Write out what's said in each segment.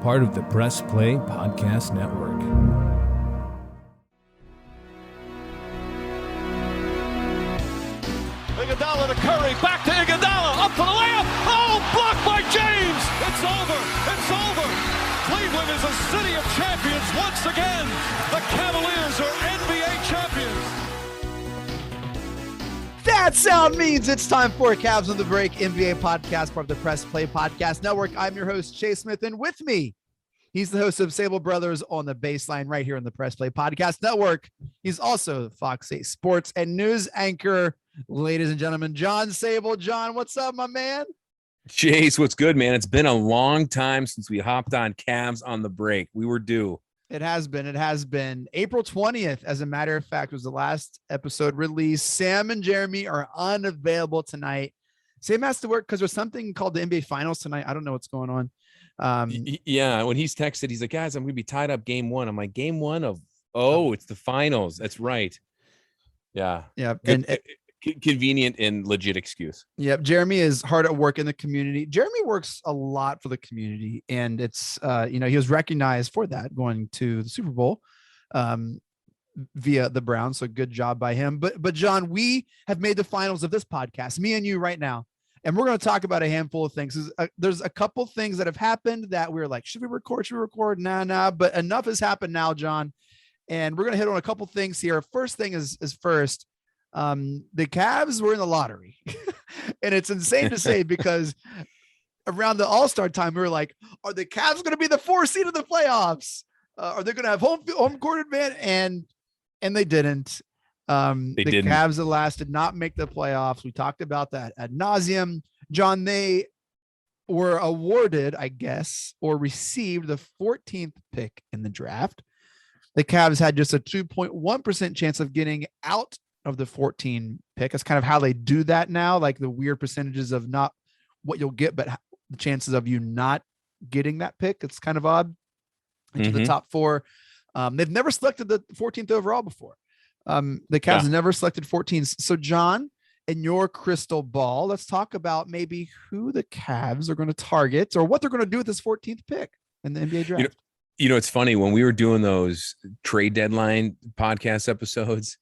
part of the Press Play Podcast Network. Iguodala to Curry, back to Iguodala, up for the layup. Oh, blocked by James. It's over. It's over. Cleveland is a city of champions once again. The Cavaliers are NBA champions. That sound means it's time for Cavs on the Break NBA podcast, part of the Press Play Podcast Network. I'm your host, Chase Smith, and with me, he's the host of Sable Brothers on the Baseline right here on the Press Play Podcast Network. He's also Fox 8 Sports and News anchor, ladies and gentlemen, John Sable. John, what's up, my man? Chase, what's good, man? It's been a long time since we hopped on Cavs on the Break. We were due. It has been. It has been. April 20th, as a matter of fact, was the last episode released. Sam and Jeremy are unavailable tonight. Sam has to work because there's something called the NBA Finals tonight. I don't know what's going on. Yeah, when he's texted, he's like, guys, I'm going to be tied up game one. I'm like, game one of, it's the finals. That's right. Yeah. Yeah. Good, and convenient and legit excuse. Yep. Jeremy is hard at work in the community. Jeremy works a lot for the community, and it's, he was recognized for that going to the Super Bowl via the Browns. So good job by him. But John, we have made the finals of this podcast, me and you right now. And we're going to talk about a handful of things. There's a couple things that have happened that we're like, should we record? Nah. But enough has happened now, John. And we're going to hit on a couple things here. First thing is first, the Cavs were in the lottery. And it's insane to say because around the All-Star time, we were like, are the Cavs going to be the 4th seed of the playoffs? Are they going to have home court advantage? And they didn't. The Cavs at last did not make the playoffs. We talked about that ad nauseum. John, they were awarded, I guess, or received the 14th pick in the draft. The Cavs had just a 2.1% chance of getting out of the 14 pick. That's kind of how they do that now, like the weird percentages of not what you'll get, but the chances of you not getting that pick. It's kind of odd into the top 4. They've never selected the 14th overall before. The Cavs have never selected 14s. So John, in your crystal ball, let's talk about maybe who the Cavs are going to target or what they're going to do with this 14th pick in the NBA draft. You know, it's funny when we were doing those trade deadline podcast episodes,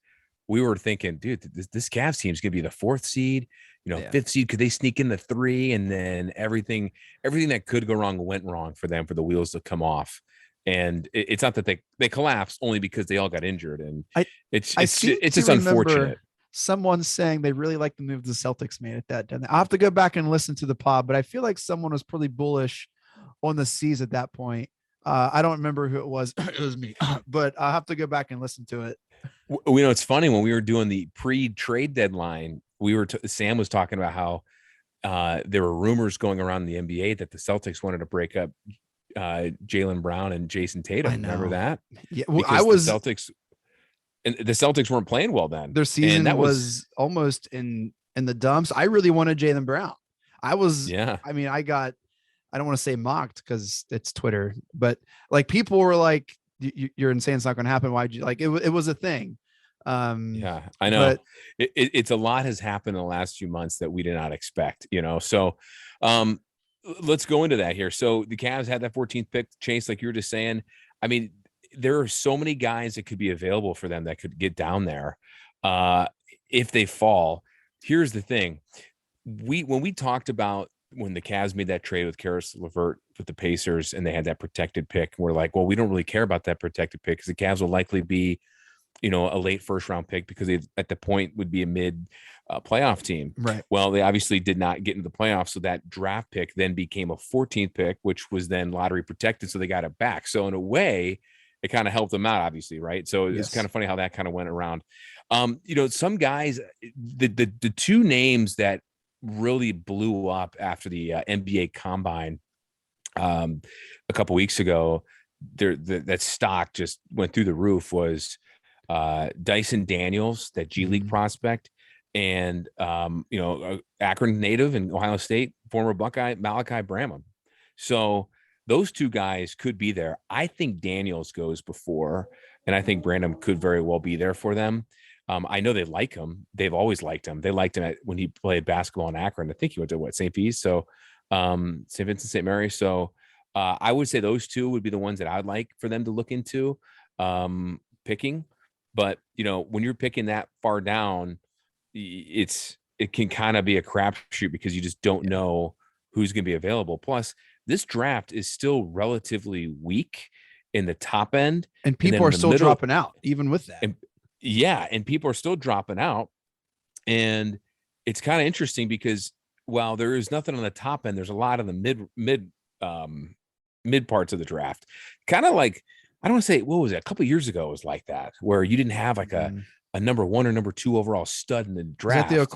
we were thinking, dude, this Cavs team is going to be the 4th seed, 5th seed. Could they sneak in the 3? And then everything that could go wrong went wrong for them, for the wheels to come off. And it's not that they collapsed, only because they all got injured. And it's just unfortunate. Someone saying they really like the move the Celtics made at that time. I'll have to go back and listen to the pod, but I feel like someone was pretty bullish on the C's at that point. I don't remember who it was. It was me, but I'll have to go back and listen to it. It's funny when we were doing the pre-trade deadline, Sam was talking about how there were rumors going around the NBA that the Celtics wanted to break up Jaylen Brown and Jason Tatum. Remember that? Yeah, because the Celtics weren't playing well then. Their season was almost in the dumps. I really wanted Jaylen Brown. I don't want to say mocked because it's Twitter, but like people were like, you're insane. It's not going to happen. Why'd you it was a thing. Yeah, I know. It's a lot has happened in the last few months that we did not expect, so let's go into that here. So the Cavs had that 14th pick, Chase, like you were just saying. I mean, there are so many guys that could be available for them that could get down there if they fall. Here's the thing. When we talked about when the Cavs made that trade with Karis LeVert with the Pacers and they had that protected pick, we're like, well, we don't really care about that protected pick because the Cavs will likely be, a late 1st round pick because they at the point would be a mid playoff team. Right. Well, they obviously did not get into the playoffs. So that draft pick then became a 14th pick, which was then lottery protected. So they got it back. So in a way, it kind of helped them out, obviously. Right. So it's kind of funny how that kind of went around. Some guys, the 2 names that really blew up after the NBA Combine a couple weeks ago, that stock just went through the roof was Dyson Daniels, that G League prospect, and Akron native and Ohio State former Buckeye Malachi Branham. So those 2 guys could be there. I think Daniels goes before, and I think Branham could very well be there for them. I know they like him. They've always liked him. They liked him when he played basketball in Akron. I think he went to St. P's. So St. Vincent, St. Mary. So I would say those two would be the ones that I'd like for them to look into picking. But, when you're picking that far down, it can kind of be a crapshoot because you just don't know who's going to be available. Plus, this draft is still relatively weak in the top end. And people are still dropping out, even with that. And people are still dropping out. And it's kind of interesting because while there is nothing on the top end, there's a lot of the mid parts of the draft. Kind of like, I don't want to say, what was it? A couple of years ago, it was like that, where you didn't have like a number 1 or number 2 overall stud in the draft. Is that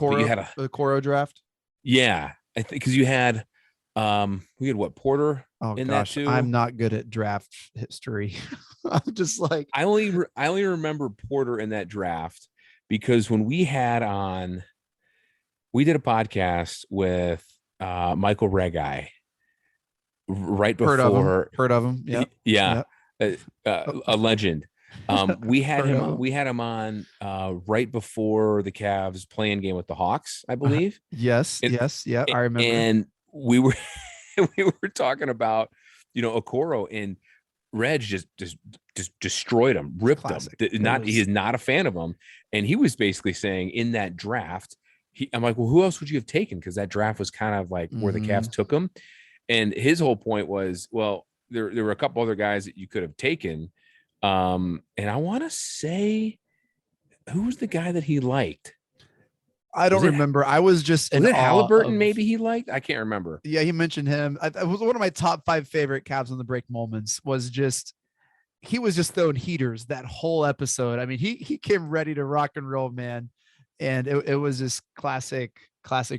the Okoro draft? Yeah, I think because you had we had Porter in that too. I'm not good at draft history. I'm just like, I only remember Porter in that draft because when we did a podcast with Michael Regai right before. Heard of him. Yeah. A legend. We had him on right before the Cavs playing game with the Hawks, I believe. Yes. I remember. And we were talking about Okoro, and Reg just destroyed him, ripped him. He is not a fan of him, and he was basically saying in that draft, I'm like, well, who else would you have taken? Because that draft was kind of like where the Cavs took him, and his whole point was, well, there were a couple other guys that you could have taken, and I want to say, who was the guy that he liked? I don't remember. I was just in Halliburton. Maybe he liked. I can't remember. Yeah, he mentioned him. It was one of my top 5 favorite Cavs on the break moments. He was just throwing heaters that whole episode. I mean, he came ready to rock and roll, man, and it was just classic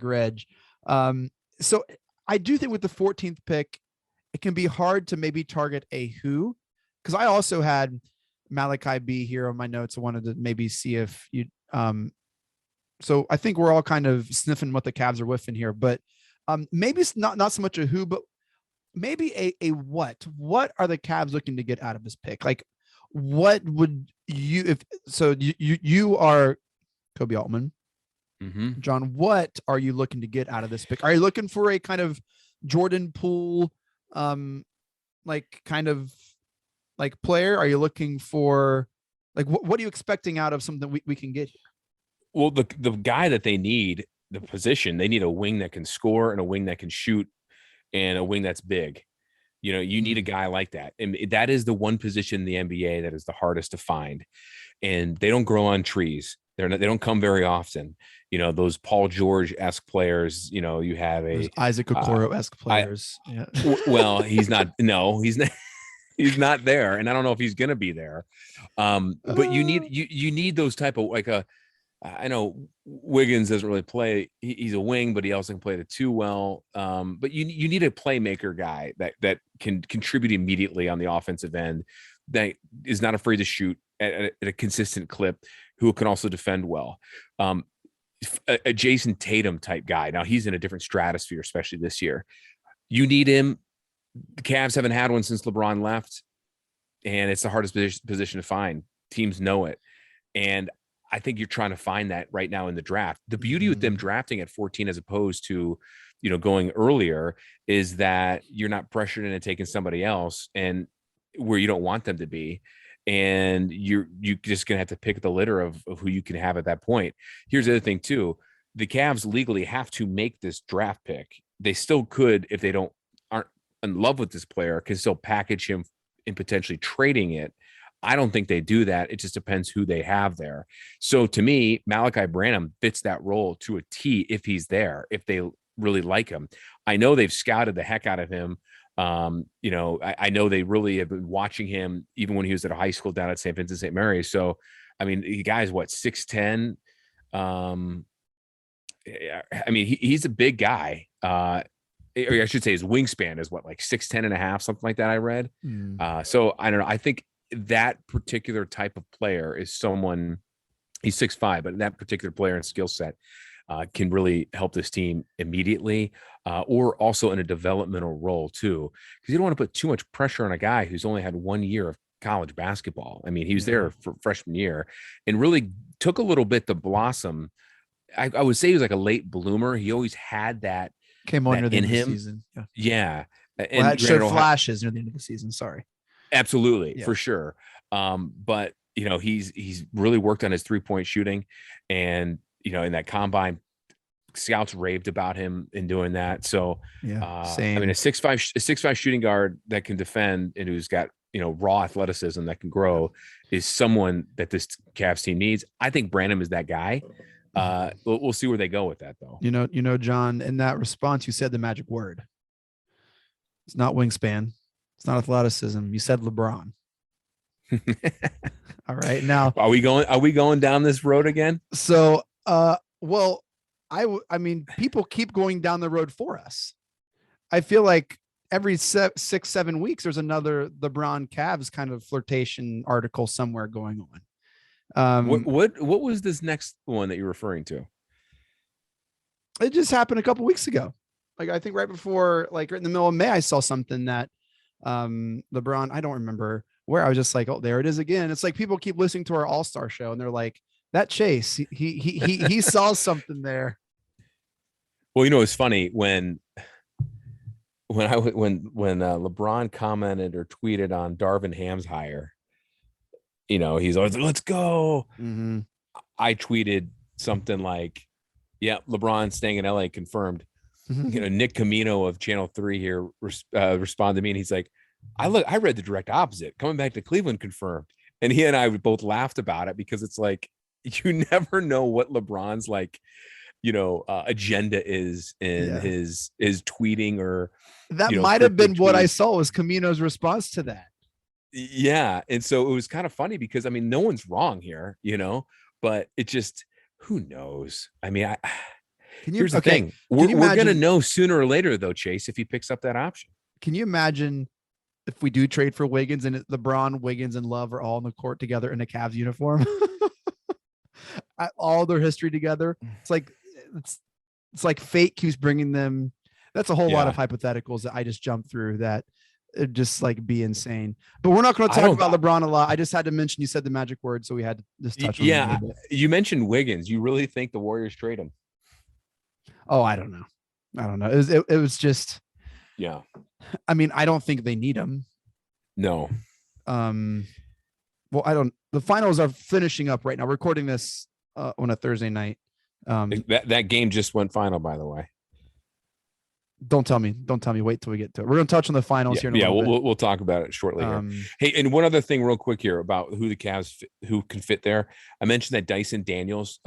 Reg. So I do think with the 14th pick, it can be hard to maybe target a who, because I also had Malachi B here on my notes. I wanted to maybe see if you. So I think we're all kind of sniffing what the Cavs are whiffing here, but maybe it's not so much a who, but maybe a what. What are the Cavs looking to get out of this pick? Like, what would you you are Kobe Altman, John? What are you looking to get out of this pick? Are you looking for a kind of Jordan Poole, kind of player? Are you looking for what are you expecting out of something we can get here? Well, the guy that they need, the position, they need a wing that can score and a wing that can shoot and a wing that's big. You need a guy like that. And that is the one position in the NBA that is the hardest to find. And they don't grow on trees. They don't come very often. Those Paul George-esque players, you have those Isaac Okoro-esque players. Well, he's not. No, he's not. He's not there. And I don't know if he's going to be there. But you need those type of I know Wiggins doesn't really play. He's a wing, but he also can play the 2 well. But you need a playmaker guy that can contribute immediately on the offensive end, that is not afraid to shoot at a consistent clip, who can also defend well. A Jason Tatum type guy. Now he's in a different stratosphere, especially this year. You need him. The Cavs haven't had one since LeBron left, and it's the hardest position to find. Teams know it. And I think you're trying to find that right now in the draft. The beauty with them drafting at 14 as opposed to, going earlier, is that you're not pressured into taking somebody else and where you don't want them to be. And you're just going to have to pick the litter of who you can have at that point. Here's the other thing too. The Cavs legally have to make this draft pick. They still could, if they aren't in love with this player, can still package him and potentially trading it. I don't think they do that. It just depends who they have there. So to me, Malachi Branham fits that role to a T if he's there, if they really like him. I know they've scouted the heck out of him. I know they really have been watching him even when he was at a high school down at St. Vincent St. Mary's. So, I mean, the guy's 6'10". He's a big guy. Or I should say his wingspan is 6'10" and a half, something like that I read. So I don't know. I think that particular type of player is someone, he's 6'5", but that particular player and skill set can really help this team immediately, or also in a developmental role too, because you don't want to put too much pressure on a guy who's only had 1 year of college basketball. I mean, he was there for freshman year and really took a little bit to blossom. I would say he was like a late bloomer. He always had that came on in him. season. Yeah. And that showed granted, flashes near the end of the season. Sorry. Absolutely, for sure. But he's really worked on his 3-point shooting, and in that combine, scouts raved about him in doing that. So same. I mean, a 6'5" shooting guard that can defend and who's got raw athleticism that can grow is someone that this Cavs team needs. I think Branham is that guy. We'll see where they go with that, though. John, in that response, you said the magic word. It's not wingspan. It's not athleticism. You said LeBron. All right. Now, are we going down this road again? So, well, I mean, people keep going down the road for us. I feel like every 6-7 weeks, there's another LeBron Cavs kind of flirtation article somewhere going on. What was this next one that you're referring to? It just happened a couple weeks ago. Like, I think right before, like right in the middle of May, I saw something that LeBron, I don't remember where, I was just like, oh, there it is again. It's like people keep listening to our All-Star show and they're like, that Chase, he saw something there. Well, it's funny when LeBron commented or tweeted on Darvin Ham's hire, he's always like, let's go. Mm-hmm. I tweeted something like, yeah, LeBron staying in LA confirmed. Nick Camino of Channel 3 here responded to me, and he's like, I read the direct opposite. Coming back to Cleveland confirmed. And he and I both laughed about it because it's like, you never know what LeBron's like, agenda is in his tweeting, or that might have been what I saw was Camino's response to that. Yeah. And so it was kind of funny because, I mean, no one's wrong here, but it just, who knows? I mean, here's the thing. We're going to know sooner or later, though, Chase, if he picks up that option. Can you imagine if we do trade for Wiggins and LeBron, Wiggins, and Love are all in the court together in a Cavs uniform? All their history together. It's like fate keeps bringing them. That's a whole lot of hypotheticals that I just jumped through that it'd just like be insane. But we're not going to talk about LeBron a lot. I just had to mention, you said the magic word, so we had to just touch on it a little bit. You mentioned Wiggins. You really think the Warriors trade him? Oh, I don't know. It was just, yeah. I mean, I don't think they need him. No. Well, the finals are finishing up right now. We're recording this on a Thursday night. That game just went final, by the way. Don't tell me. Wait till we get to it. We're going to touch on the finals here in a little bit. We'll talk about it shortly here. Hey, and one other thing real quick here about who the Cavs who can fit there. I mentioned that Dyson Daniels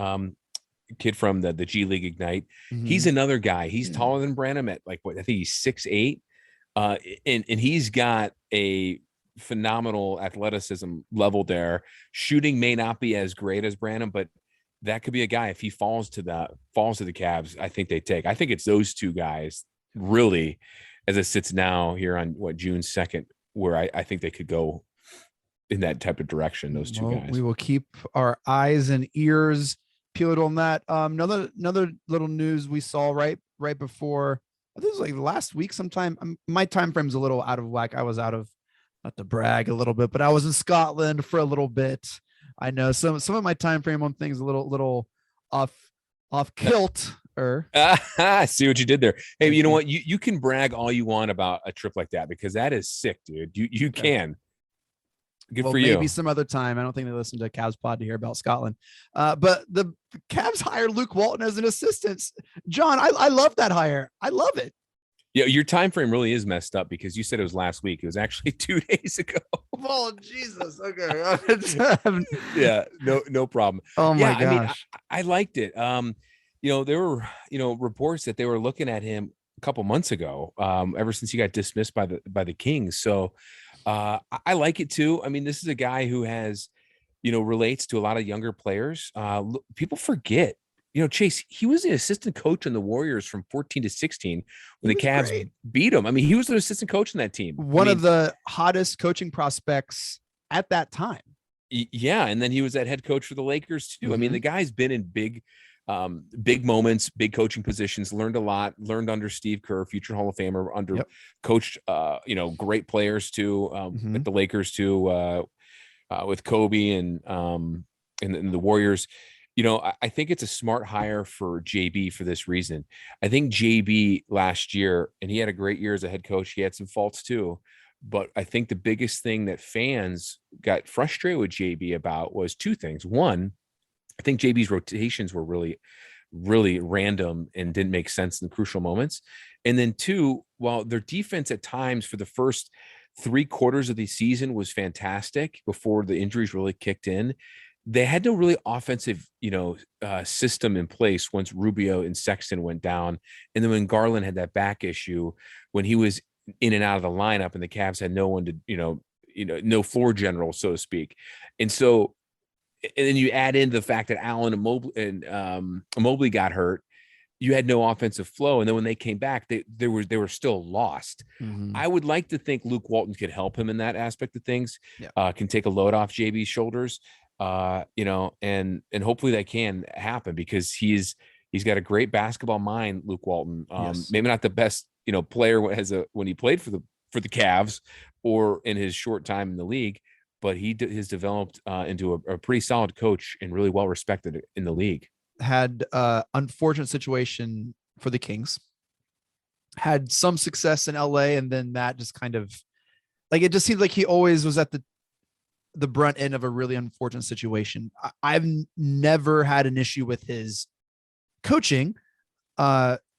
kid from the G League Ignite. Mm-hmm. He's another guy. He's taller than Branham at I think he's 6'8". And he's got a phenomenal athleticism level there. Shooting may not be as great as Branham, but that could be a guy, if he falls to the Cavs, I think they take. I think it's those two guys really, as it sits now here on June 2nd, where I think they could go in that type of direction. Those two guys. We will keep our eyes and ears peeled on that. Another little news we saw right before, I think it was like last week sometime. My time frame's a little out of whack. I was out of, not to brag a little bit, but I was in Scotland for a little bit. I know some of my time frame on things a little off kilt. I see what you did there. Hey, you know what? You can brag all you want about a trip like that, because that is sick, dude. You can. Good for you. Maybe some other time. I don't think they listen to Cavs pod to hear about Scotland. But the Cavs hired Luke Walton as an assistant. John, I love that hire. I love it. Yeah, your time frame really is messed up, because you said it was last week. It was actually 2 days ago. Oh, Jesus. Okay. Yeah, no problem. Oh my gosh. I mean, I liked it. There were, reports that they were looking at him a couple months ago, ever since he got dismissed by the Kings. So I like it too. I mean, this is a guy who has, relates to a lot of younger players. People forget, Chase, he was the assistant coach on the Warriors from 14 to 16 when the Cavs beat him. I mean, he was an assistant coach on that team. One of the hottest coaching prospects at that time. Yeah. And then he was that head coach for the Lakers too. Mm-hmm. I mean, the guy's been in big moments, big coaching positions, learned a lot, learned under Steve Kerr, future Hall of Famer, coached, great players too, at the Lakers too, with Kobe and the Warriors. I think it's a smart hire for JB for this reason. I think JB last year, and he had a great year as a head coach. He had some faults too. But I think the biggest thing that fans got frustrated with JB about was two things. One, I think JB's rotations were really, really random and didn't make sense in the crucial moments. And then two, while their defense at times for the first 3 quarters of the season was fantastic before the injuries really kicked in, they had no really offensive, system in place once Rubio and Sexton went down. And then when Garland had that back issue, when he was in and out of the lineup and the Cavs had no one to, no floor general, so to speak. And so, and then you add in the fact that Allen and Mobley got hurt, you had no offensive flow. And then when they came back, they were still lost. Mm-hmm. I would like to think Luke Walton could help him in that aspect of things, can take a load off JB's shoulders, and hopefully that can happen because he's got a great basketball mind, Luke Walton. Maybe not the best, player when he played for the Cavs or in his short time in the league, but he has developed into a pretty solid coach and really well respected in the league. Had unfortunate situation for the Kings, had some success in LA, and then that just kind of like, it just seems like he always was at the brunt end of a really unfortunate situation. I've never had an issue with his coaching.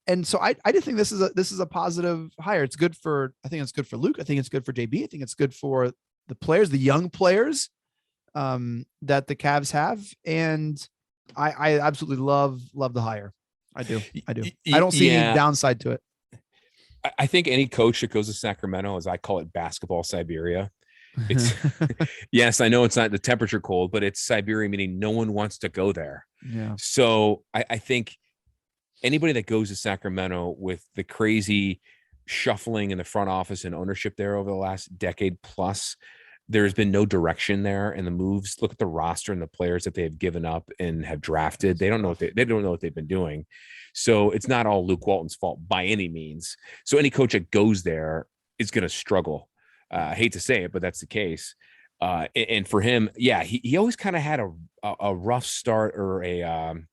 And so I do think this is a positive hire. It's good I think it's good for Luke. I think it's good for JB. I think it's good for the players, the young players that the Cavs have. And I absolutely love the hire. I do. I don't see any downside to it. I think any coach that goes to Sacramento, as I call it, basketball Siberia. It's yes, I know it's not the temperature cold, but it's Siberia, meaning no one wants to go there. Yeah. So I think anybody that goes to Sacramento with the crazy shuffling in the front office and ownership there over the last decade plus, there's been no direction there, and the moves. Look at the roster and the players that they have given up and have drafted. They don't know what they've been doing. So it's not all Luke Walton's fault by any means. So any coach that goes there is going to struggle. I hate to say it, but that's the case. And for him, he always kind of had a rough start or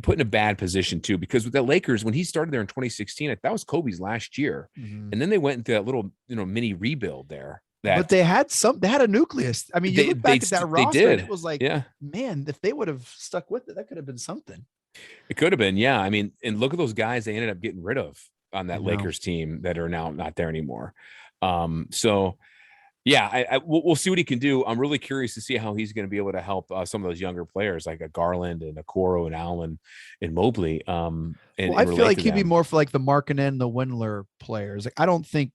put in a bad position too, because with the Lakers, when he started there in 2016, that was Kobe's last year. Mm-hmm. And then they went into that little, mini rebuild there. But they had a nucleus. I mean, you look back at that roster, and it was like, man, if they would have stuck with it, that could have been something. It could have been, yeah. I mean, and look at those guys they ended up getting rid of on that Lakers team that are now not there anymore. So yeah, we'll see what he can do. I'm really curious to see how he's going to be able to help some of those younger players like a Garland and a Okoro and Allen and Mobley. I feel like he'd be more for like the Markkanen, the Windler players. Like, I don't think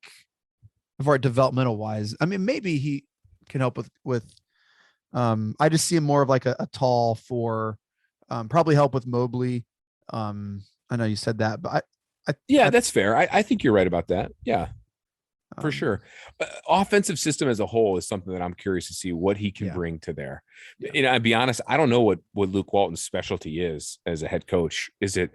for developmental wise. I mean, maybe he can help with I just see him more of like a tall for probably help with Mobley. I know you said that, but that's fair. I think you're right about that. Yeah. For sure. Offensive system as a whole is something that I'm curious to see what he can bring to there. And I'll be honest, I don't know what Luke Walton's specialty is as a head coach. Is it,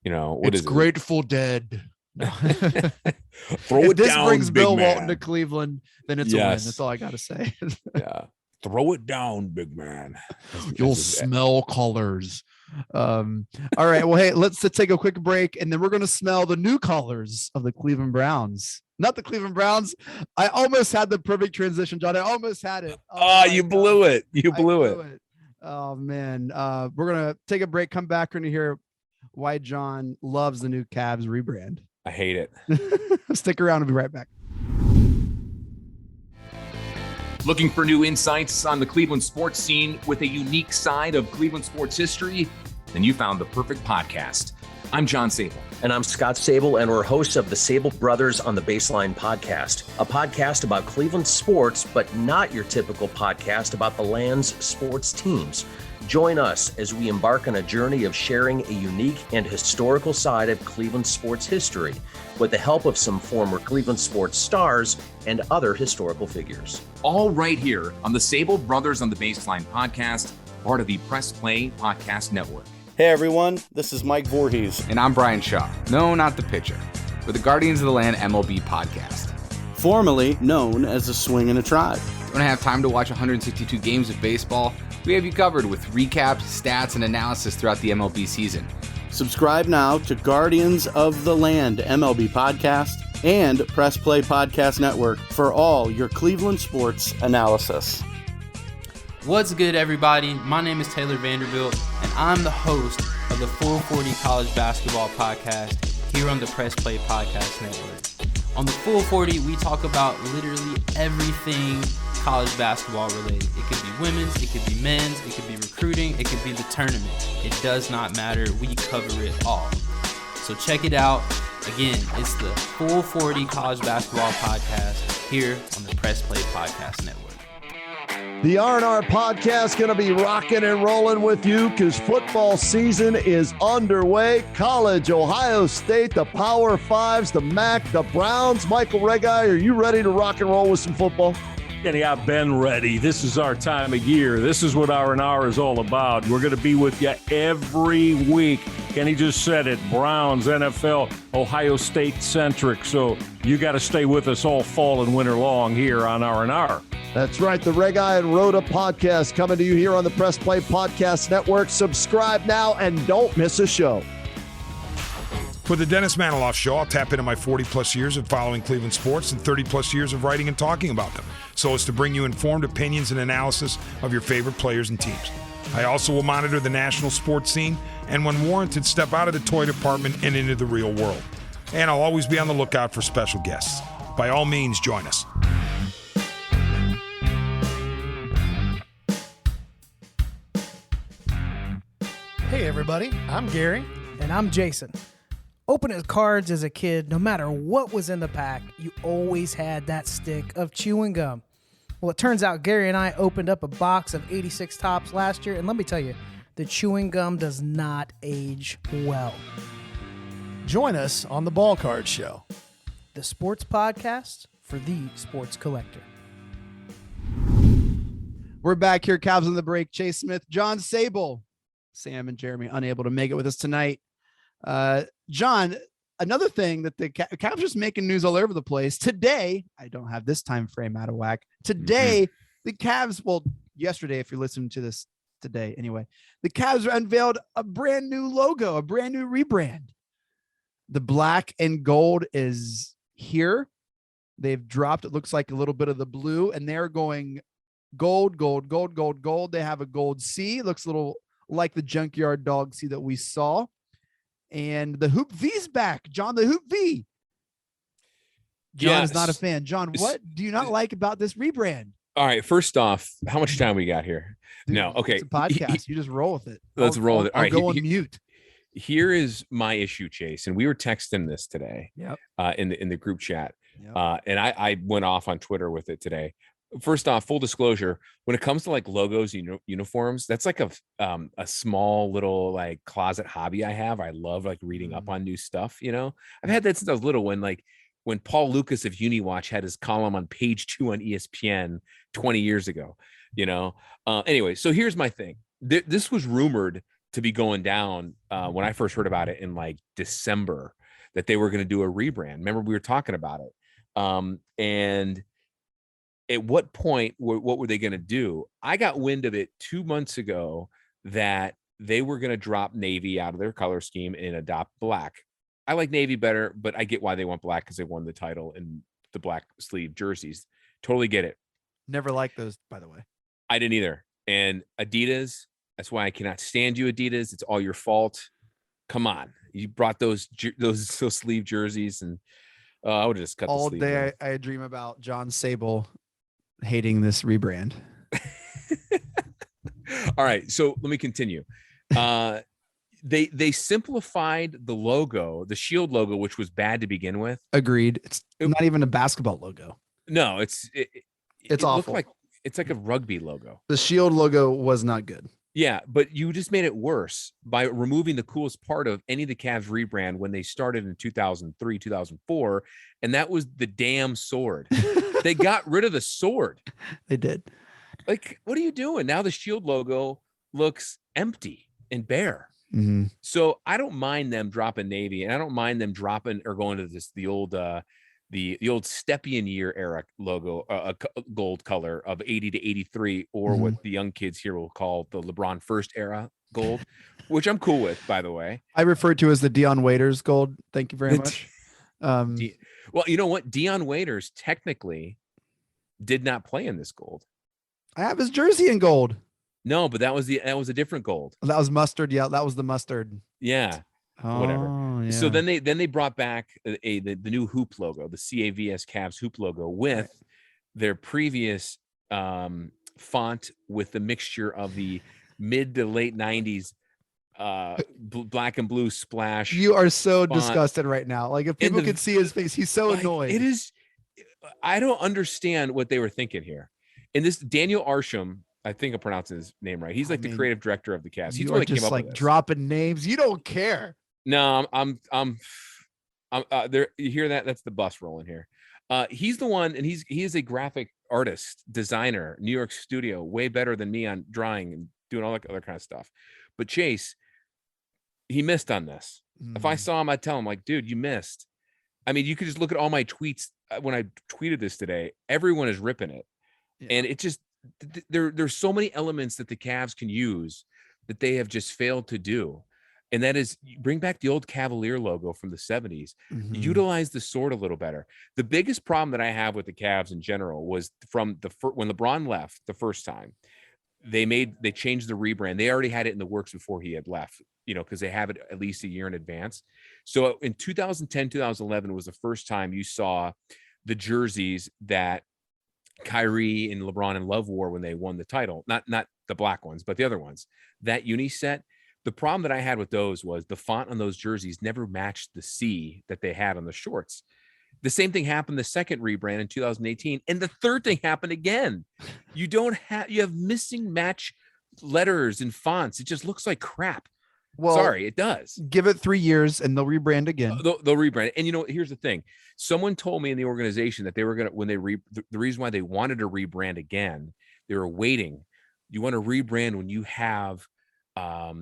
it's Grateful Dead. Throw it this down, brings big Bill man. Walton to Cleveland, then it's a win. That's all I got to say. Yeah. Throw it down, big man. You'll smell colors. All right. Well, hey, let's take a quick break, and then we're going to smell the new colors of the Cleveland Browns. Not the Cleveland Browns. I almost had the perfect transition, John. I almost had it. You blew it. You blew it. Oh, man. We're going to take a break, come back, and hear why John loves the new Cavs rebrand. I hate it. Stick around. We'll be right back. Looking for new insights on the Cleveland sports scene with a unique side of Cleveland sports history? Then you found the perfect podcast. I'm John Sable. And I'm Scott Sable, and we're hosts of the Sable Brothers on the Baseline podcast, a podcast about Cleveland sports, but not your typical podcast about the land's sports teams. Join us as we embark on a journey of sharing a unique and historical side of Cleveland sports history with the help of some former Cleveland sports stars and other historical figures. All right here on the Sable Brothers on the Baseline podcast, part of the Press Play Podcast Network. Hey everyone, this is Mike Voorhees. And I'm Brian Shaw. No, not the pitcher. With the Guardians of the Land MLB podcast. Formerly known as the Swing and a Tribe. Don't have time to watch 162 games of baseball? We have you covered with recaps, stats, and analysis throughout the MLB season. Subscribe now to Guardians of the Land MLB podcast and Press Play Podcast Network for all your Cleveland sports analysis. What's good, everybody? My name is Taylor Vanderbilt, and I'm the host of the Full 40 College Basketball Podcast here on the Press Play Podcast Network. On the Full 40, we talk about literally everything college basketball related. It could be women's, it could be men's, it could be recruiting, it could be the tournament. It does not matter. We cover it all. So check it out. Again, it's the Full 40 College Basketball Podcast here on the Press Play Podcast Network. The R&R podcast going to be rocking and rolling with you because football season is underway. College, Ohio State, the Power Fives, the MAC, the Browns. Michael Regai, are you ready to rock and roll with some football? Kenny, I've been ready. This is our time of year. This is what R&R is all about. We're going to be with you every week. Kenny just said it. Browns, NFL, Ohio State centric. So you got to stay with us all fall and winter long here on R&R. That's right. The Regai and Rhoda podcast coming to you here on the Press Play Podcast Network. Subscribe now and don't miss a show. For the Dennis Maniloff Show, I'll tap into my 40-plus years of following Cleveland sports and 30-plus years of writing and talking about them, so as to bring you informed opinions and analysis of your favorite players and teams. I also will monitor the national sports scene and, when warranted, step out of the toy department and into the real world. And I'll always be on the lookout for special guests. By all means, join us. Hey everybody, I'm Gary. And I'm Jason. Opening cards as a kid, no matter what was in the pack, you always had that stick of chewing gum. Well, it turns out Gary and I opened up a box of 86 Tops last year, and let me tell you, the chewing gum does not age well. Join us on the Ball Card Show, the sports podcast for the sports collector. We're back here, Cavs on the break. Chase Smith, John Sable, Sam and Jeremy unable to make it with us tonight. John, another thing that the Cavs just making news all over the place today. I don't have this time frame out of whack. Today, the Cavs, well, yesterday, if you're listening to this today, anyway, the Cavs unveiled a brand new logo, a brand new rebrand. The black and gold is here. They've dropped, it looks like a little bit of the blue, and they're going gold, gold, gold, gold, gold. They have a gold C. It looks a little like the junkyard dog C that we saw. And the Hoop V's back, John, the Hoop V. John is not a fan. John, what do you not like about this rebrand? All right. First off, how much time we got here? Dude, no. Okay. It's a podcast. You just roll with it. Let's roll with it. All right. I'll go on mute. Here is my issue, Chase. And we were texting this today in the group chat. Yep. And I went off on Twitter with it today. First off, full disclosure, when it comes to like logos, uniforms, that's like a small little like closet hobby I have. I love like reading up on new stuff. You know, I've had that since I was little. When Paul Lucas of UniWatch had his column on page 2 on ESPN 20 years ago, you know. Anyway, so here's my thing. This was rumored to be going down when I first heard about it in like December, that they were going to do a rebrand. Remember, we were talking about it. And at what point, what were they going to do? I got wind of it 2 months ago that they were going to drop navy out of their color scheme and adopt black. I like navy better, but I get why they want black because they won the title in the black sleeve jerseys. Totally get it. Never liked those, by the way. I didn't either. And Adidas, that's why I cannot stand you, Adidas. It's all your fault. Come on. You brought those sleeve jerseys, and I would have just cut all the sleeve day. I dream about John Sable hating this rebrand. All right, so let me continue. They simplified the logo, the shield logo, which was bad to begin with. Agreed. It's not even a basketball logo. No, it's awful. It's like a rugby logo. The shield logo was not good. Yeah, but you just made it worse by removing the coolest part of any of the Cavs rebrand when they started in 2003, 2004, and that was the damn sword. They got rid of the sword. They did. Like, what are you doing? Now the shield logo looks empty and bare. Mm-hmm. So I don't mind them dropping navy, and I don't mind them dropping or going to the old the old Stepien year era logo, gold color of 80 to 83, or what the young kids here will call the LeBron first era gold, which I'm cool with, by the way. I refer to as the Dion Waiters gold. Thank you very much. Well, you know what? Dion Waiters technically did not play in this gold. I have his jersey in gold. No, but that was a different gold. That was mustard. Yeah, that was the mustard. Yeah. Whatever. Yeah. So then they brought back the new hoop logo, the CAVS Cavs hoop logo, with their previous font with the mixture of the mid to late 90s black and blue splash. You are so font. Disgusted right now. Like, if people could see his face, he's so annoyed. It is. I don't understand what they were thinking here. And this Daniel Arsham, I think I'm pronouncing his name right. He's like the creative director of the Cavs. He's the one that came up with this. Dropping names. You don't care. No, I'm there. You hear that? That's the bus rolling here. He's the one, and he is a graphic artist, designer, New York studio, way better than me on drawing and doing all that other kind of stuff. But Chase, he missed on this. If I saw him, I'd tell him, like, dude, you missed. I mean, you could just look at all my tweets when I tweeted this today. Everyone is ripping it, and it just there's so many elements that the Cavs can use that they have just failed to do. And that is, bring back the old Cavalier logo from the 70s, utilize the sword a little better. The biggest problem that I have with the Cavs in general was from when LeBron left the first time, they changed the rebrand. They already had it in the works before he had left, because they have it at least a year in advance. So in 2010, 2011 was the first time you saw the jerseys that Kyrie and LeBron and Love wore when they won the title, not the black ones, but the other ones, that uni set. The problem that I had with those was the font on those jerseys never matched the C that they had on the shorts. The same thing happened the second rebrand in 2018. And the third thing happened again. You have missing match letters and fonts. It just looks like crap. Well, sorry, it does. Give it 3 years and they'll rebrand again. They'll rebrand. And here's the thing. Someone told me in the organization that they were going to, the reason why they wanted to rebrand again, they were waiting. You want to rebrand when you have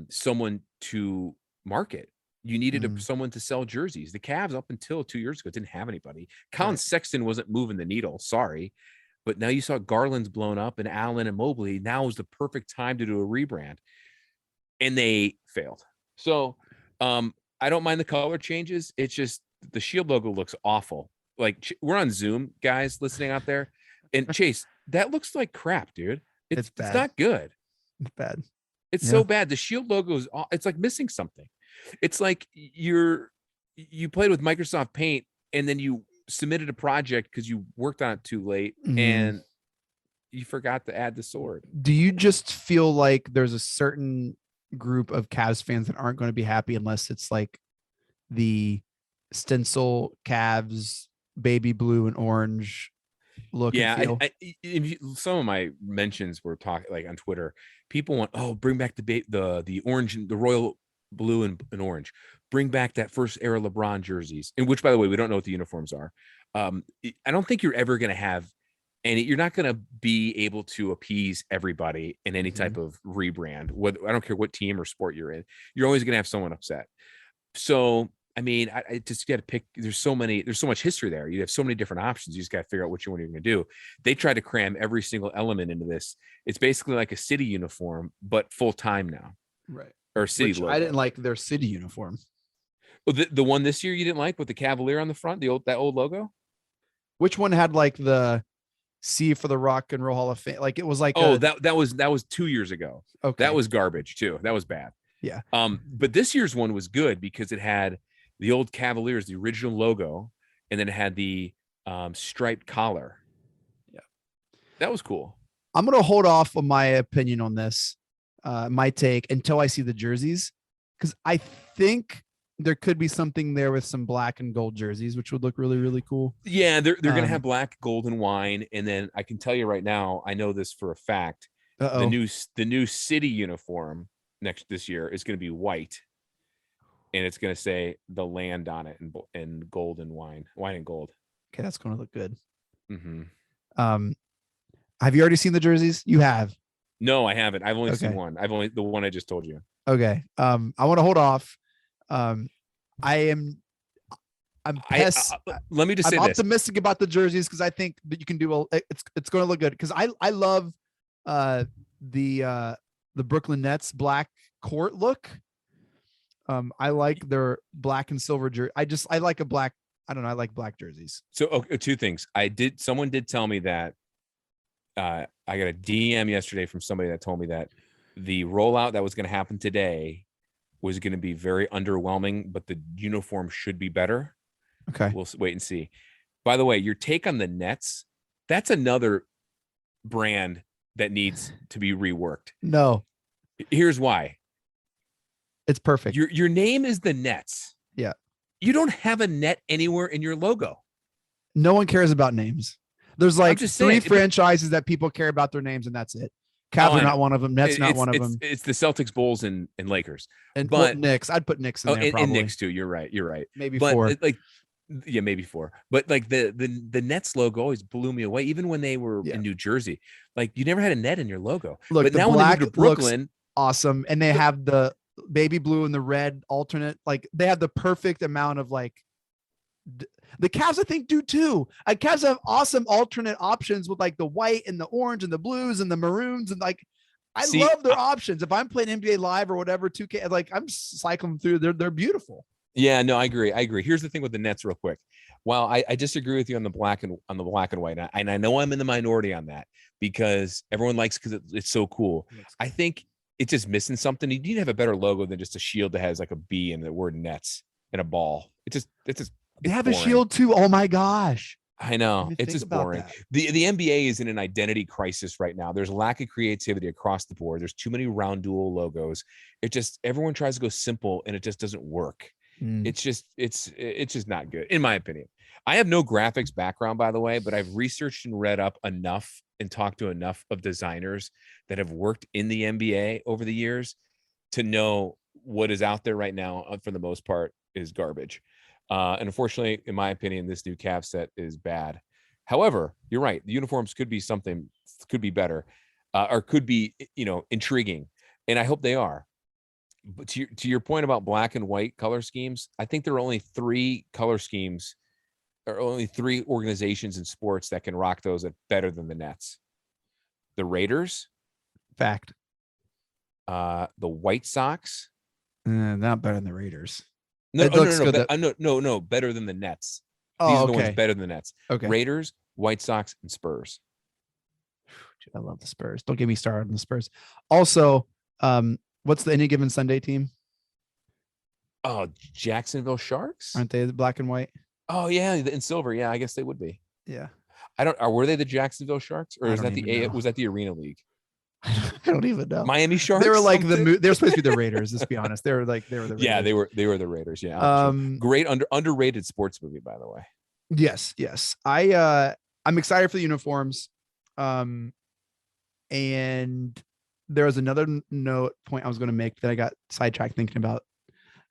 someone to market. You needed someone to sell jerseys. The Cavs up until 2 years ago didn't have anybody. Colin Sexton wasn't moving the needle. Sorry. But now you saw Garland's blown up and Allen and Mobley. Now is the perfect time to do a rebrand. And they failed. So I don't mind the color changes. It's just the Shield logo looks awful. Like, we're on Zoom, guys listening out there. And Chase, that looks like crap, dude. It's bad. It's not good. It's bad. It's so bad. The Shield logo it's like missing something. It's like you played with Microsoft Paint and then you submitted a project because you worked on it too late and you forgot to add the sword. Do you just feel like there's a certain group of Cavs fans that aren't going to be happy unless it's like the stencil Cavs baby blue and orange look? Yeah, some of my mentions were talking like on Twitter. People want, bring back the orange and the royal blue and orange. Bring back that first era LeBron jerseys, in which, by the way, we don't know what the uniforms are. I don't think you're ever going to have any. You're not going to be able to appease everybody in any type of rebrand. I don't care what team or sport you're in. You're always going to have someone upset. So I mean, I just got to pick. There's so much history there. You have so many different options. You just got to figure out which one you're going to do. They tried to cram every single element into this. It's basically like a city uniform, but full time now. Right. Or city logo. I didn't like their city uniform. Well, the one this year you didn't like with the Cavalier on the front, that old logo? Which one had like the C for the Rock and Roll Hall of Fame? Like it was like that was 2 years ago. Okay. That was garbage too. That was bad. Yeah. But this year's one was good because it had the old Cavaliers, the original logo, and then it had the striped collar. Yeah. That was cool. I'm going to hold off on my opinion on this, my take, until I see the jerseys, because I think there could be something there with some black and gold jerseys, which would look really, really cool. Yeah, they're going to have black, gold, and wine. And then I can tell you right now, I know this for a fact, the new city uniform this year is going to be white. And it's going to say the land on it in gold and wine and gold. Okay, that's going to look good. Mm-hmm. Have you already seen the jerseys? You have? No, I haven't. I've only seen one. The one I just told you. Okay. I want to hold off. I am Let me just say I'm this. optimistic about the jerseys because I think that you can do it's going to look good because I love the Brooklyn Nets black court look. I like their black and silver jersey. I like a black. I don't know. I like black jerseys. So two things. Someone did tell me that I got a DM yesterday from somebody that told me that the rollout that was going to happen today was going to be very underwhelming, but the uniform should be better. Okay. We'll wait and see. By the way, your take on the Nets, that's another brand that needs to be reworked. No. Here's why. It's perfect. Your name is the Nets. Yeah. You don't have a net anywhere in your logo. No one cares about names. There's like just three saying, franchises that people care about their names, and that's it. Cavs are not one of them. Nets not one of them. It's the Celtics, Bulls, and Lakers. But Knicks, I'd put Knicks in there probably. And Knicks too. You're right. Maybe but 4. Maybe 4. But like the Nets logo always blew me away, even when they were in New Jersey. Like you never had a net in your logo. Look, but the now black when they moved to Brooklyn, looks awesome, and they have the baby blue and the red alternate. Like they have the perfect amount of like. The Cavs, I think, do too. Cavs have awesome alternate options with like the white and the orange and the blues and the maroons and like. I love their options. If I'm playing NBA Live or whatever, 2K, like I'm cycling through. They're beautiful. Yeah, no, I agree. Here's the thing with the Nets, real quick. While I disagree with you on the black and white, and I know I'm in the minority on that because everyone likes because it's so cool. I think it's just missing something. You need to have a better logo than just a shield that has like a B and the word Nets and a ball. They have boring. a shield too. Oh my gosh. I know it's just boring. The NBA is in an identity crisis right now. There's a lack of creativity across the board. There's too many round dual logos. Everyone tries to go simple and it just doesn't work. It's just not good in my opinion. I have no graphics background, by the way, but I've researched and read up enough and talked to enough of designers that have worked in the NBA over the years to know what is out there right now, for the most part, is garbage. And unfortunately, in my opinion, this new Cavs set is bad. However, you're right. The uniforms could be better, or could be, intriguing. And I hope they are. But to your point about black and white color schemes, I think there are only 3 color schemes or only 3 organizations in sports that can rock those better than the Nets. The Raiders. Fact. The White Sox. Not better than the Raiders. No, better than the Nets. These are the ones better than the Nets. Okay. Raiders, White Sox, and Spurs. I love the Spurs. Don't get me started on the Spurs. Also, what's the Any Given Sunday team? Oh, Jacksonville Sharks? Aren't they the black and white? Oh yeah, in silver. Yeah, I guess they would be. Yeah. Were they the Jacksonville Sharks, or was that the Arena League? I don't even know. Miami Sharks. They were like they were supposed to be the Raiders. Let's be honest. They were the Raiders. Yeah, they were the Raiders. Yeah. Great underrated sports movie, by the way. Yes. I'm excited for the uniforms. And there was another point I was going to make that I got sidetracked thinking about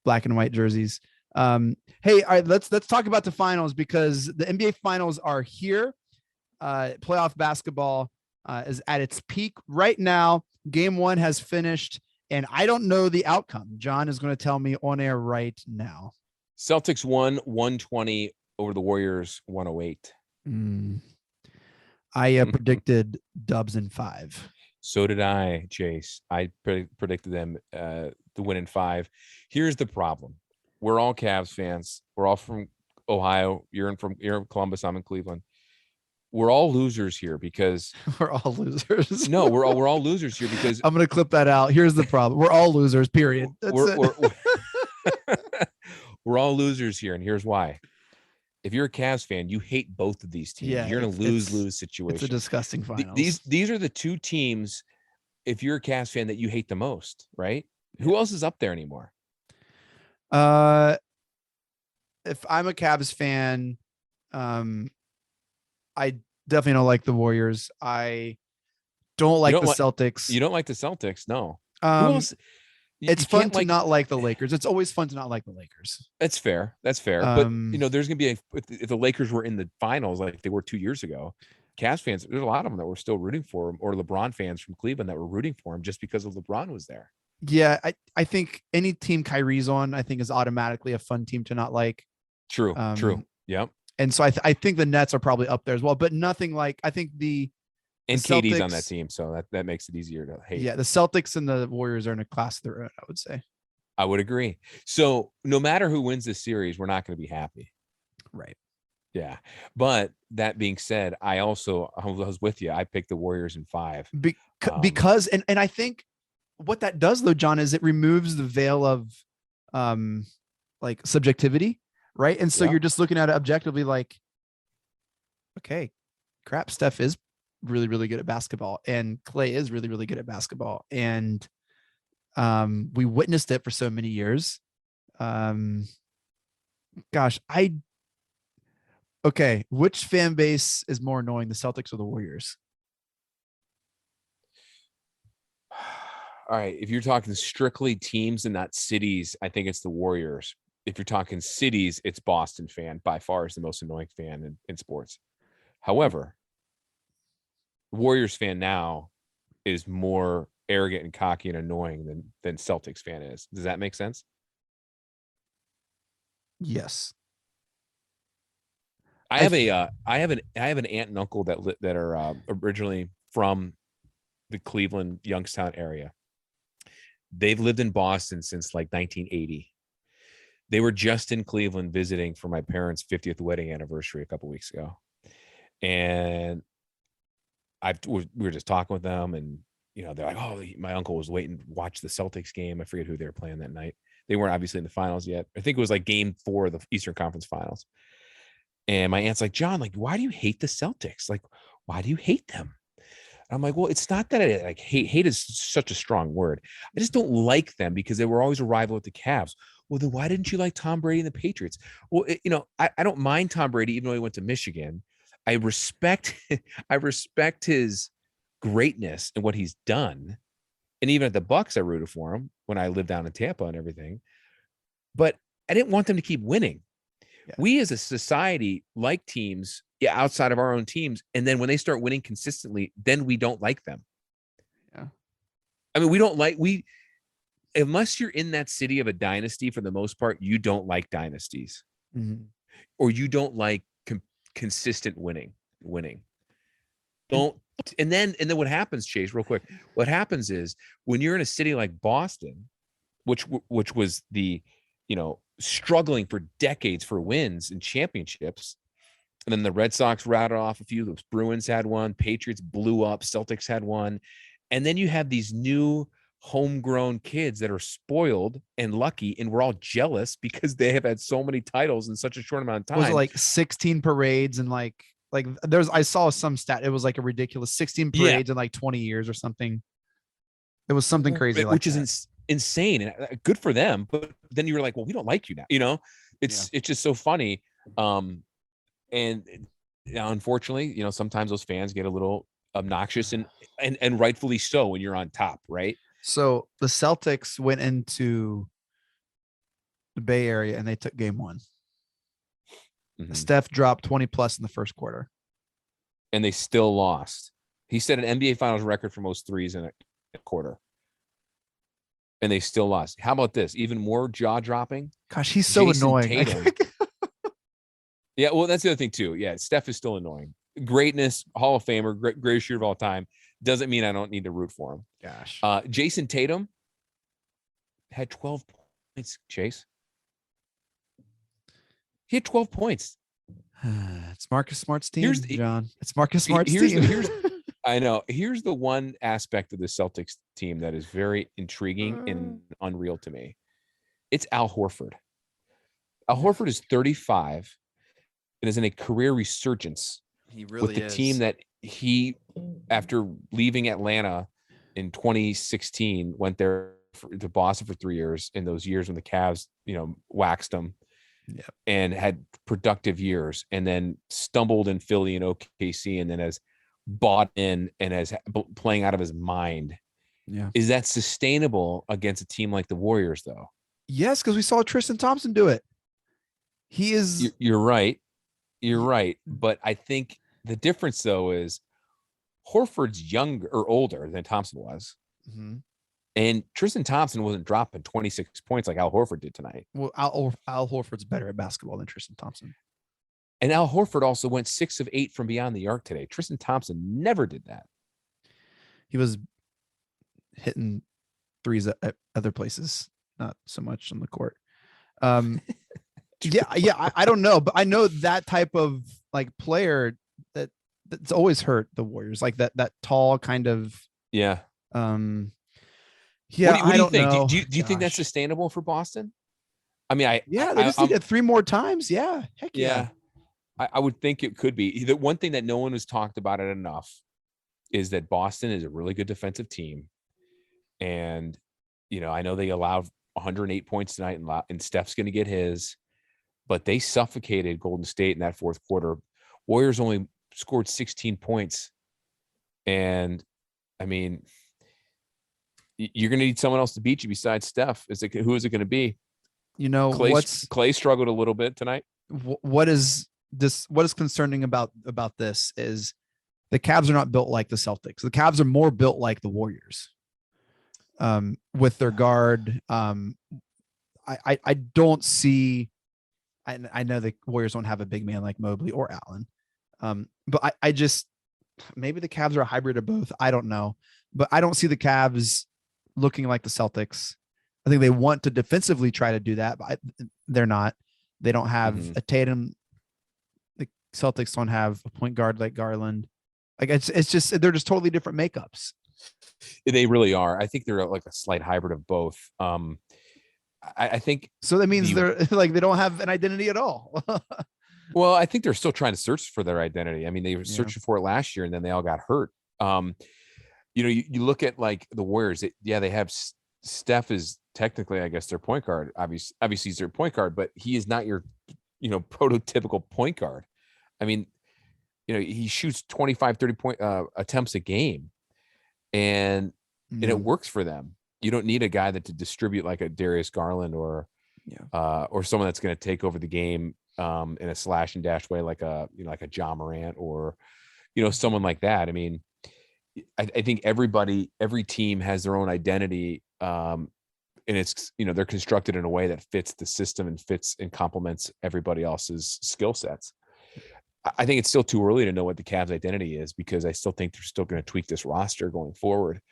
black and white jerseys. Hey, all right, let's talk about the finals because the NBA finals are here. Playoff basketball is at its peak right now. Game 1 has finished, and I don't know the outcome. John is going to tell me on air right now. Celtics won 120 over the Warriors 108. I predicted Dubs in 5. So did I, Chase. I predicted them to win in 5. Here's the problem. We're all Cavs fans. We're all from Ohio. You're in Columbus. I'm in Cleveland. We're all losers here because we're all losers. No, we're all losers here because I'm going to clip that out. Here's the problem. We're all losers, period. We're all losers here. And here's why. If you're a Cavs fan, you hate both of these teams. Yeah, you're in a lose-lose situation. It's a disgusting finals. These are the 2 teams, if you're a Cavs fan, that you hate the most, right? Yeah. Who else is up there anymore? If I'm a Cavs fan, I definitely don't like the Warriors. I don't like the Celtics. You don't like the Celtics? No. Who else? It's fun to not like the Lakers. It's always fun to not like the Lakers. That's fair. But there's gonna be if the Lakers were in the finals like they were 2 years ago, Cavs fans, there's a lot of them that were still rooting for him, or LeBron fans from Cleveland that were rooting for him just because of LeBron was there. Yeah, I think any team Kyrie's on, I think is automatically a fun team to not like. True. Yep. And so I think the Nets are probably up there as well, but nothing like, I think and Celtics, KD's on that team, so that makes it easier to hate. Yeah, the Celtics and the Warriors are in a class of their own, I would say. I would agree. So no matter who wins this series, we're not going to be happy. Right. Yeah. But that being said, I was with you. I picked the Warriors in 5. Because and I think what that does though, John, is it removes the veil of like subjectivity, right? And so you're just looking at it objectively like, okay, crap, Steph is really, really good at basketball, and Clay is really, really good at basketball. And we witnessed it for so many years. Which fan base is more annoying, the Celtics or the Warriors? All right. If you're talking strictly teams and not cities, I think it's the Warriors. If you're talking cities, it's Boston fan. By far is the most annoying fan in sports. However, Warriors fan now is more arrogant and cocky and annoying than Celtics fan is. Does that make sense? Yes. I have an aunt and uncle that are originally from the Cleveland, Youngstown area. They've lived in Boston since like 1980. They were just in Cleveland visiting for my parents' 50th wedding anniversary a couple weeks ago. And we were just talking with them, and they're like, oh, my uncle was waiting to watch the Celtics game. I forget who they were playing that night. They weren't obviously in the finals yet. I think it was like game 4 of the Eastern Conference Finals. And my aunt's like, John, like, why do you hate the Celtics? Like, why do you hate them? I'm like, well, it's not that I like hate is such a strong word. I just don't like them because they were always a rival with the Cavs. Well, then why didn't you like Tom Brady and the Patriots? Well, I don't mind Tom Brady, even though he went to Michigan. I respect his greatness and what he's done. And even at the Bucks, I rooted for him when I lived down in Tampa and everything. But I didn't want them to keep winning. Yeah. We as a society like teams outside of our own teams. And then when they start winning consistently, then we don't like them. Yeah. I mean, unless you're in that city of a dynasty, for the most part, you don't like dynasties. Mm-hmm. Or you don't like consistent winning. And then what happens, Chase, real quick, what happens is when you're in a city like Boston, which was the, struggling for decades for wins and championships. And then the Red Sox routed off a few. The Bruins had one. Patriots blew up. Celtics had one. And then you have these new homegrown kids that are spoiled and lucky, and we're all jealous because they have had so many titles in such a short amount of time. Was it like 16 parades and like I saw some stat. It was like a ridiculous 16 parades in like 20 years or something. It was something crazy, which is insane and good for them. But then you were like, well, we don't like you now. It's just so funny. And unfortunately, sometimes those fans get a little obnoxious and rightfully so when you're on top, right? So the Celtics went into the Bay Area and they took game 1. Mm-hmm. Steph dropped 20 plus in the first quarter. And they still lost. He set an NBA Finals record for most threes in a quarter. And they still lost. How about this? Even more jaw-dropping. Gosh, he's so annoying. Yeah, well, that's the other thing too. Yeah, Steph is still annoying. Greatness, Hall of Famer, greatest shooter of all time. Doesn't mean I don't need to root for him. Gosh. Jason Tatum had 12 points, Chase. He had 12 points. It's Marcus Smart's team, John. It's Marcus Smart's team. I know. Here's the one aspect of the Celtics team that is very intriguing and unreal to me. It's Al Horford. Al Horford is 35 and is in a career resurgence with the team that he, after leaving Atlanta in 2016, went there to Boston for 3 years. In those years when the Cavs, waxed him. Yep. And had productive years, and then stumbled in Philly and OKC, and then has bought in and has playing out of his mind. Yeah. Is that sustainable against a team like the Warriors, though? Yes, because we saw Tristan Thompson do it. He is. You're right. You're right. But I think the difference, though, is Horford's younger or older than Thompson was. Mm-hmm. And Tristan Thompson wasn't dropping 26 points like Al Horford did tonight. Well, Al Horford's better at basketball than Tristan Thompson. And Al Horford also went 6 of 8 from beyond the arc today. Tristan Thompson never did that. He was hitting threes at other places, not so much on the court. I don't know, but I know that type of like player that's always hurt the Warriors, like that tall kind of. Yeah. Yeah. What do you think? Know. Do you think that's sustainable for Boston? I mean, they just need it 3 more times. Yeah. Heck yeah. I would think it could be. The one thing that no one has talked about it enough is that Boston is a really good defensive team. And, I know they allowed 108 points tonight and Steph's going to get his, but they suffocated Golden State in that fourth quarter. Warriors only scored 16 points. And I mean, you're going to need someone else to beat you besides Steph. Who is it going to be? Clay struggled a little bit tonight. What is concerning about this is the Cavs are not built like the Celtics. The Cavs are more built like the Warriors. With their guard. I don't see, I know the Warriors don't have a big man like Mobley or Allen. But I just, maybe the Cavs are a hybrid of both. I don't know, but I don't see the Cavs looking like the Celtics. I think they want to defensively try to do that, but they're not. They don't have a Tatum. The Celtics don't have a point guard like Garland. Like it's just, they're just totally different makeups. They really are. I think they're like a slight hybrid of both. I think so. That means they're like, they don't have an identity at all. Well, I think they're still trying to search for their identity. I mean, they were searching for it last year and then they all got hurt. You look at like the Warriors. They have Steph is technically, I guess, their point guard. Obviously he's their point guard, but he is not your, prototypical point guard. I mean, he shoots 25, 30 point attempts a game. And it works for them. You don't need a guy to distribute like a Darius Garland or someone that's going to take over the game in a slash and dash way, like a Ja Morant or someone like that. I mean, I think every team has their own identity, and it's they're constructed in a way that fits the system and fits and complements everybody else's skill sets. I think it's still too early to know what the Cavs' identity is because I still think they're still going to tweak this roster going forward.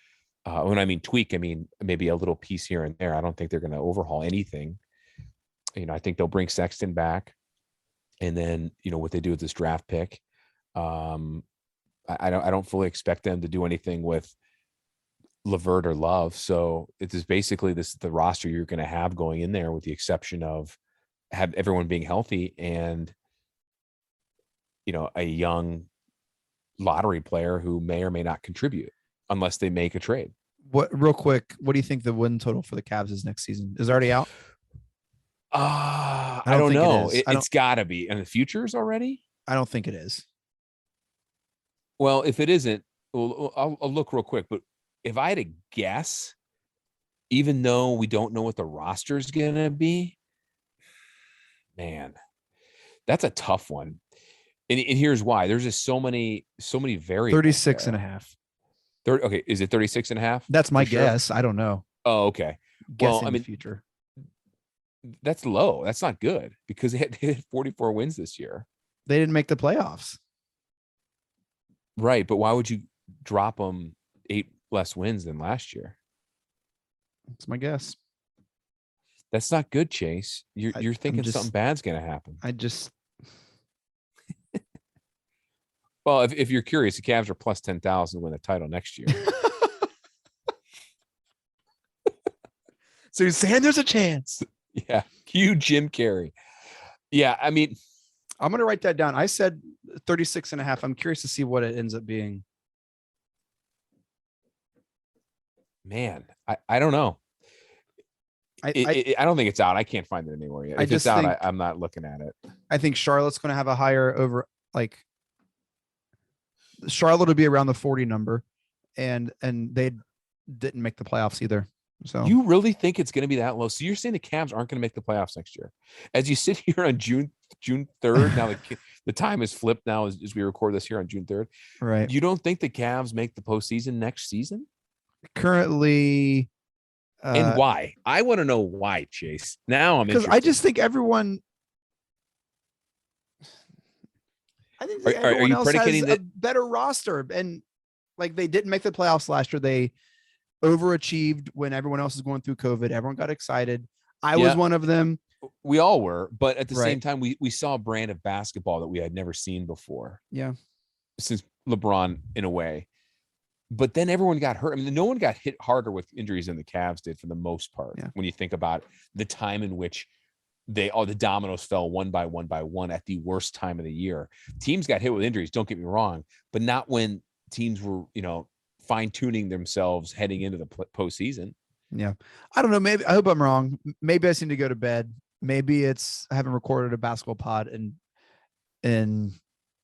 When I mean tweak, I mean maybe a little piece here and there. I don't think they're going to overhaul anything. I think they'll bring Sexton back, and then what they do with this draft pick. I don't fully expect them to do anything with LeVert or Love. So it is basically the roster you're going to have going in there, with the exception of have everyone being healthy and a young lottery player who may or may not contribute unless they make a trade. Real quick, what do you think the win total for the Cavs is next season? Is it already out? I don't know. It's got to be. And the futures already? I don't think it is. Well, if it isn't, I'll look real quick. But if I had to guess, even though we don't know what the roster is going to be, man, that's a tough one. And here's why. There's just so many variables. 36 and a half. Okay. Is it 36 and a half? That's my guess. I don't know. Oh, okay. Guessing the future. That's low. That's not good because they had 44 wins this year. They didn't make the playoffs. Right. But why would you drop them 8 less wins than last year? That's my guess. That's not good, Chase. You're thinking something bad's going to happen. Well, if you're curious, the Cavs are plus 10,000 to win the title next year. So you're saying there's a chance? Yeah. Cue Jim Carrey. Yeah. I mean, I'm going to write that down. I said 36 and a half. I'm curious to see what it ends up being. Man, I don't know. I don't think it's out. I can't find it anywhere yet. If it's out, I'm not looking at it. I think Charlotte's going to have a higher over, like, Charlotte would be around the 40 number, and they didn't make the playoffs either. So you really think it's going to be that low? So you're saying the Cavs aren't going to make the playoffs next year? As you sit here on June 3rd, now the time is flipped now as we record this here on June 3rd. Right. You don't think the Cavs make the postseason next season? Currently, And why? I want to know why, Chase. Now I'm because interested. I just think everyone. I think that everyone you else has predicating a that? better roster, and like they didn't make the playoffs last year. They overachieved when everyone else was going through COVID. Everyone got excited. I was one of them. We all were, but at the Right. same time, we saw a brand of basketball that we had never seen before. Yeah. Since LeBron, in a way. But then everyone got hurt. I mean, no one got hit harder with injuries than the Cavs did for the most part. Yeah. When you think about the time in which all the dominoes fell one by one at the worst time of the year. Teams got hit with injuries, don't get me wrong, but not when teams were, fine tuning themselves heading into the postseason. Yeah. I don't know. Maybe, I hope I'm wrong. Maybe I seem to go to bed. Maybe it's, I haven't recorded a basketball pod in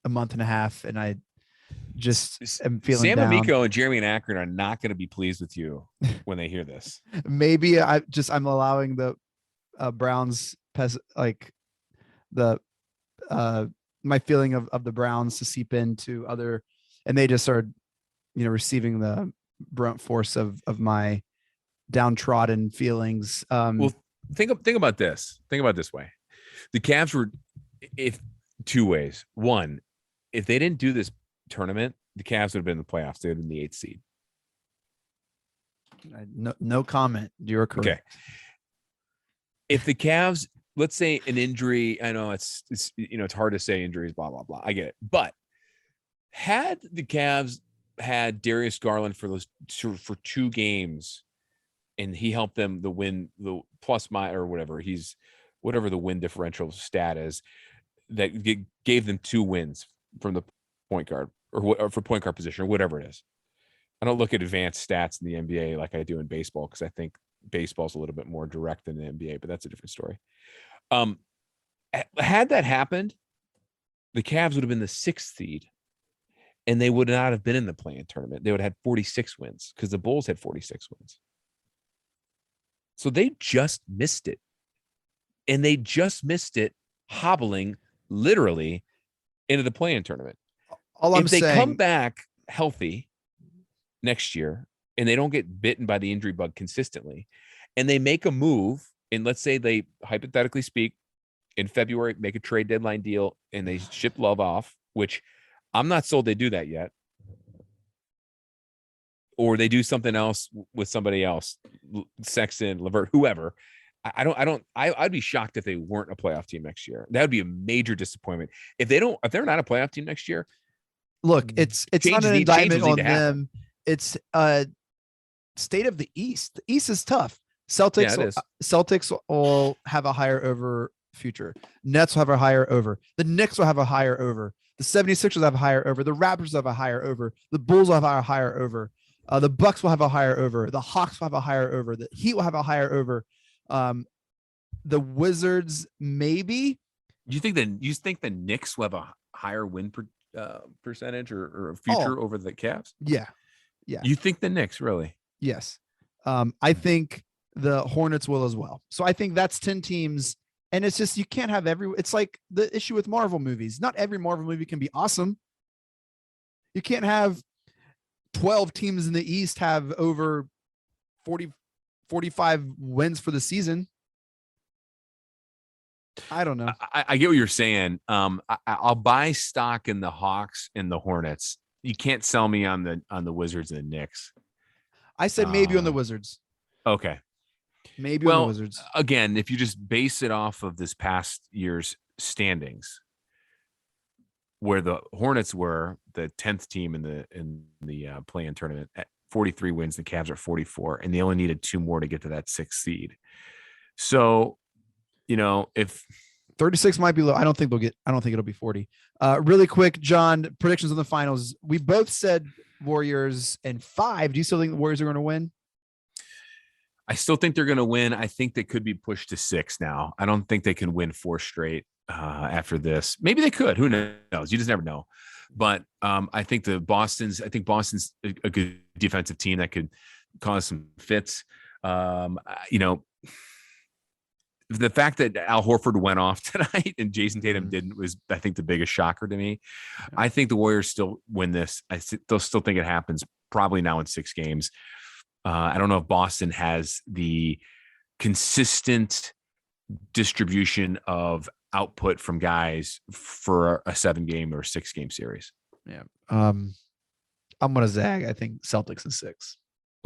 a month and a half. And I just am feeling Sam down. Amico and Jeremy and Akron are not going to be pleased with you when they hear this. Maybe I'm allowing the Browns my feeling of the Browns to seep into other, and they just started, receiving the brunt force of my downtrodden feelings. Well, think about this. Think about it this way. The Cavs were, if two ways. One, if they didn't do this tournament, the Cavs would have been in the playoffs. They would have been the 8th seed. No comment. You're correct. Okay. If the Cavs, let's say an injury, I know it's hard to say injuries, blah, blah, blah. I get it. But had the Cavs had Darius Garland for 2 games and he helped them to win the or whatever the win differential stat is, that gave them 2 wins from the point guard or for point guard position or whatever it is. I don't look at advanced stats in the NBA like I do in baseball, because I think baseball's a little bit more direct than the NBA, but that's a different story. Had that happened, the Cavs would have been the 6th seed, and they would not have been in the play-in tournament. They would have had 46 wins because the Bulls had 46 wins. So they just missed it. And they just missed it hobbling literally into the play-in tournament. If they come back healthy next year and they don't get bitten by the injury bug consistently, and they make a move, and let's say they, hypothetically speak, in February, make a trade deadline deal and they ship Love off, which I'm not sold they do that yet. Or they do something else with somebody else, Sexton, LeVert, whoever. I'd be shocked if they weren't a playoff team next year. That would be a major disappointment. If they're not a playoff team next year. Look, it's not an indictment on them. It's state of the East. The East is tough. Celtics will have a higher over future. Nets will have a higher over. The Knicks will have a higher over. The 76ers will have a higher over. The Raptors will have a higher over. The Bulls will have a higher over. The Bucks will have a higher over. The Hawks will have a higher over. The Heat will have a higher over. The Wizards, maybe. You think the Knicks will have a higher win percentage or a future over the Cavs? Yeah. You think the Knicks, really? Yes. I think the Hornets will as well. So I think that's 10 teams. And it's just, you can't have it's like the issue with Marvel movies. Not every Marvel movie can be awesome. You can't have 12 teams in the East have over 45 wins for the season. I don't know. I get what you're saying. I'll buy stock in the Hawks and the Hornets. You can't sell me on the Wizards and the Knicks. I said maybe on the Wizards. Okay. Maybe on the Wizards. Again, if you just base it off of this past year's standings, where the Hornets were the 10th team in the play-in tournament at 43 wins, the Cavs are 44, and they only needed 2 more to get to that 6th seed. So, if 36 might be low, I don't think it'll be 40. Really quick, John, predictions on the finals. We both said Warriors in 5. Do you still think the Warriors are going to win? I still think they're going to win. I think they could be pushed to 6 now. I don't think they can win 4 straight after this. Maybe they could. Who knows? You just never know. But I think Boston's a good defensive team that could cause some fits. The fact that Al Horford went off tonight and Jason Tatum didn't was, I think, the biggest shocker to me. I think the Warriors still win this. I still think it happens probably now in 6 games. I don't know if Boston has the consistent distribution of output from guys for a 7-game or 6-game series. Yeah. I'm going to zag. I think Celtics in 6.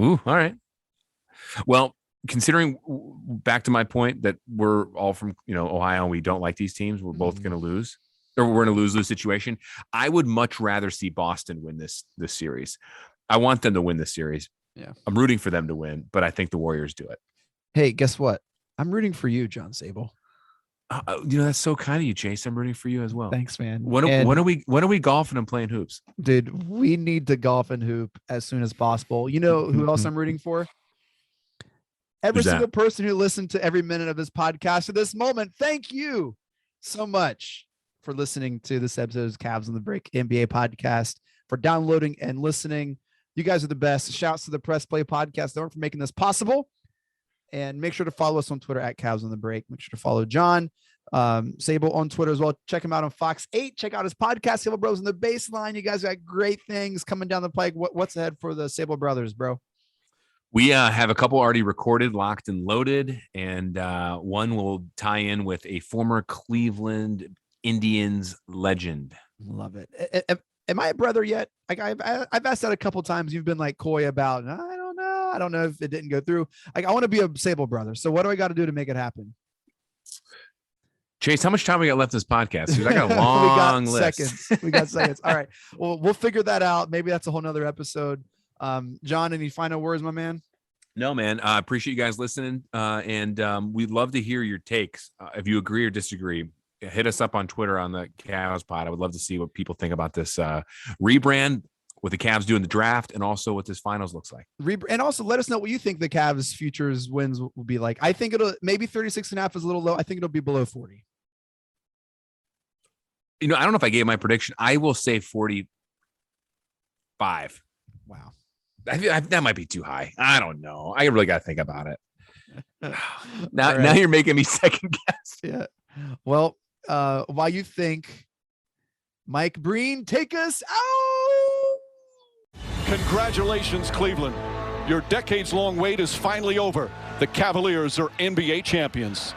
Ooh, all right. Well, considering back to my point that we're all from, Ohio, and we don't like these teams, we're both going to lose, or we're in a lose-lose situation. I would much rather see Boston win this series. I want them to win this series. Yeah. I'm rooting for them to win, but I think the Warriors do it. Hey, guess what? I'm rooting for you, John Sable. That's so kind of you, Chase. I'm rooting for you as well. Thanks, man. When are we golfing and playing hoops? Dude, we need to golf and hoop as soon as possible. You know who else I'm rooting for? Every single person who listened to every minute of this podcast to this moment. Thank you so much for listening to this episode of Cavs on the Break NBA podcast, for downloading and listening. You guys are the best. Shouts to the Press Play Podcast Network for making this possible. And make sure to follow us on Twitter at Cavs on the Break. Make sure to follow John Sable on Twitter as well. Check him out on Fox 8. Check out his podcast, Sable Bros on the Baseline. You guys got great things coming down the pike. What's ahead for the Sable Brothers, bro? We have a couple already recorded, locked and loaded, and one will tie in with a former Cleveland Indians legend. Love it. Am I a brother yet? Like I've asked that a couple times. You've been like coy about, I don't know if it didn't go through. Like I want to be a Sable brother. So what do I got to do to make it happen? Chase, how much time we got left in this podcast? Because I got a long list. We got seconds. All right. Well, we'll figure that out. Maybe that's a whole nother episode. John, any final words, my man? No, man. I appreciate you guys listening. And we'd love to hear your takes. If you agree or disagree, hit us up on Twitter on the Cavs Pod. I would love to see what people think about this rebrand, what the Cavs do in the draft, and also what this finals looks like. And also let us know what you think the Cavs futures wins will be like. I think it'll maybe 36.5 is a little low. I think it'll be below 40. I don't know if I gave my prediction. I will say 45. Wow. That might be too high. I don't know. I really got to think about it. Now you're making me second guess. Yeah. Well, while you think, Mike Breen, take us out. Congratulations, Cleveland. Your decades-long wait is finally over. The Cavaliers are NBA champions.